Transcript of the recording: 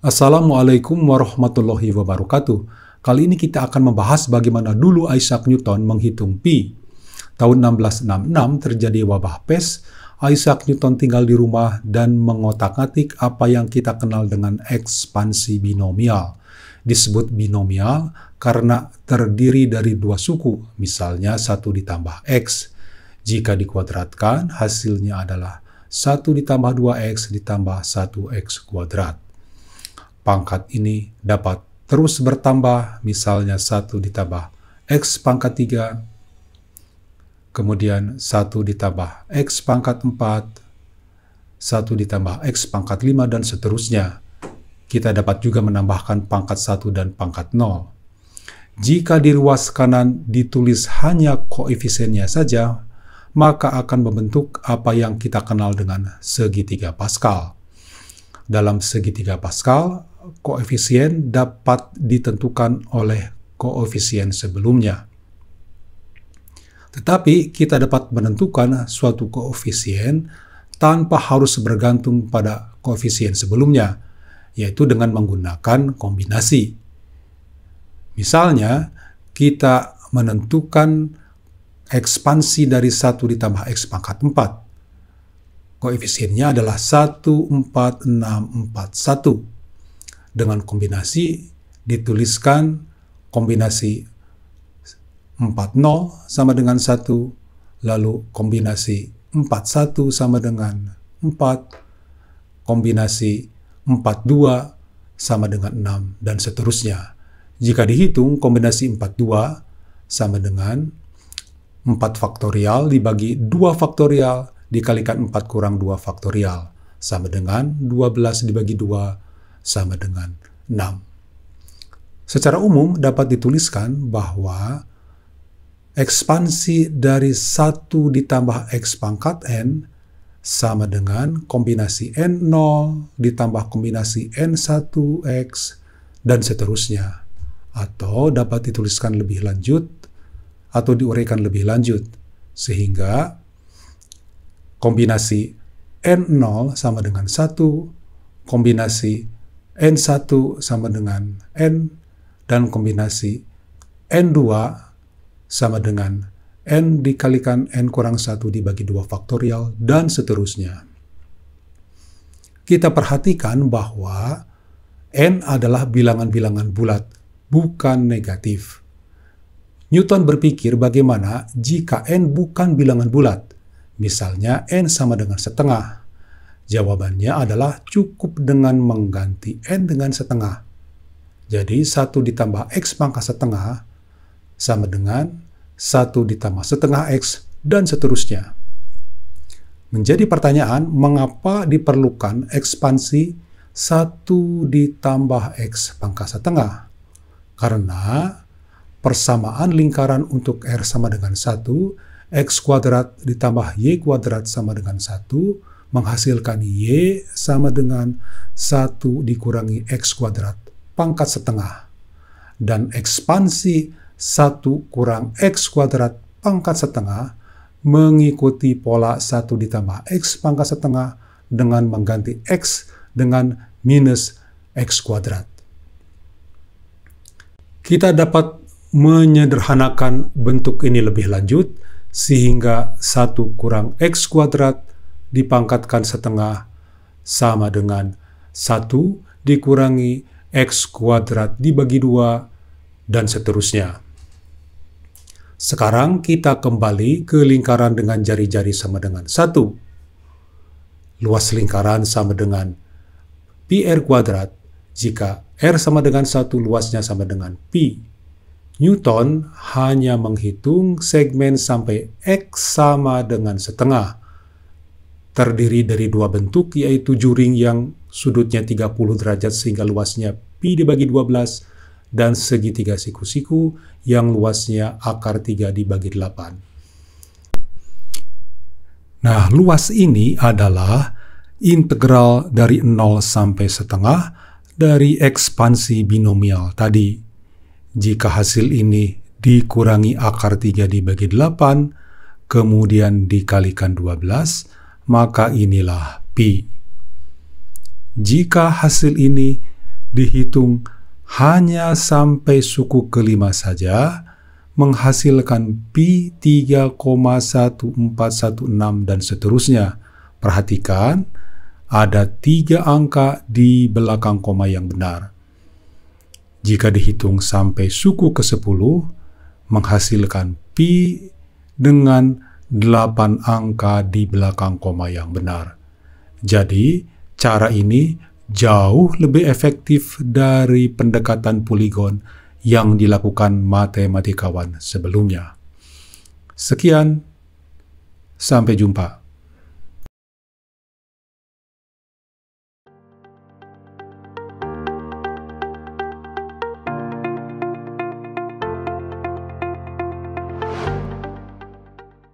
Assalamualaikum warahmatullahi wabarakatuh. Kali ini kita akan membahas bagaimana dulu Isaac Newton menghitung pi. Tahun 1666 terjadi wabah pes. Isaac Newton tinggal di rumah dan mengotak-atik apa yang kita kenal dengan ekspansi binomial. Disebut binomial karena terdiri dari dua suku, misalnya 1 ditambah x. Jika dikuadratkan, hasilnya adalah 1 ditambah 2x ditambah 1x kuadrat. Pangkat ini dapat terus bertambah, misalnya 1 ditambah x pangkat 3, kemudian 1 ditambah x pangkat 4, 1 ditambah x pangkat 5, dan seterusnya. Kita dapat juga menambahkan pangkat 1 dan pangkat 0. Jika di ruas kanan ditulis hanya koefisiennya saja, maka akan membentuk apa yang kita kenal dengan segitiga Pascal. Dalam segitiga Pascal, koefisien dapat ditentukan oleh koefisien sebelumnya. Tetapi kita dapat menentukan suatu koefisien tanpa harus bergantung pada koefisien sebelumnya, yaitu dengan menggunakan kombinasi. Misalnya, kita menentukan ekspansi dari 1 ditambah x pangkat 4. Koefisiennya adalah 1,4641. Dengan kombinasi dituliskan kombinasi 40 sama dengan 1, lalu kombinasi 41 sama dengan 4, kombinasi 42 sama dengan 6, dan seterusnya. Jika dihitung, kombinasi 42 sama dengan 4 faktorial dibagi 2 faktorial dikalikan 4 kurang 2 faktorial sama dengan 12 dibagi 2 sama dengan 6. Secara umum dapat dituliskan bahwa ekspansi dari 1 ditambah x pangkat n sama dengan kombinasi n0 ditambah kombinasi n1x dan seterusnya. Atau dapat dituliskan lebih lanjut atau diuraikan lebih lanjut, sehingga kombinasi n0 sama dengan 1, kombinasi n1 sama dengan n, dan kombinasi n2 sama dengan n dikalikan n kurang 1 dibagi 2 faktorial, dan seterusnya. Kita perhatikan bahwa n adalah bilangan-bilangan bulat, bukan negatif. Newton berpikir bagaimana jika n bukan bilangan bulat, misalnya n sama dengan setengah. Jawabannya adalah cukup dengan mengganti n dengan setengah. Jadi 1 ditambah x pangkat setengah sama dengan 1 ditambah setengah x, dan seterusnya. Menjadi pertanyaan, mengapa diperlukan ekspansi 1 ditambah x pangkat setengah? Karena persamaan lingkaran untuk R sama dengan 1, x kuadrat ditambah y kuadrat sama dengan 1, menghasilkan y sama dengan 1 dikurangi x kuadrat pangkat setengah. Dan ekspansi 1 kurang x kuadrat pangkat setengah mengikuti pola 1 ditambah x pangkat setengah dengan mengganti x dengan minus x kuadrat. Kita dapat menyederhanakan bentuk ini lebih lanjut, sehingga 1 kurang x kuadrat dipangkatkan setengah sama dengan 1 dikurangi x kuadrat dibagi 2, dan seterusnya. Sekarang kita kembali ke lingkaran dengan jari-jari sama dengan 1. Luas lingkaran sama dengan pi r kuadrat. Jika r sama dengan 1, luasnya sama dengan pi. Newton hanya menghitung segmen sampai x sama dengan setengah. Terdiri dari dua bentuk, yaitu juring yang sudutnya 30 derajat sehingga luasnya pi dibagi 12, dan segitiga siku-siku yang luasnya akar 3 dibagi 8. Nah, luas ini adalah integral dari 0 sampai setengah dari ekspansi binomial tadi. Jika hasil ini dikurangi akar 3 dibagi 8, kemudian dikalikan 12, maka inilah pi. Jika hasil ini dihitung hanya sampai suku kelima saja, menghasilkan pi 3,1416 dan seterusnya. Perhatikan, ada 3 angka di belakang koma yang benar. Jika dihitung sampai suku ke-10, menghasilkan pi dengan 8 angka di belakang koma yang benar. Jadi, cara ini jauh lebih efektif dari pendekatan poligon yang dilakukan matematikawan sebelumnya. Sekian, sampai jumpa.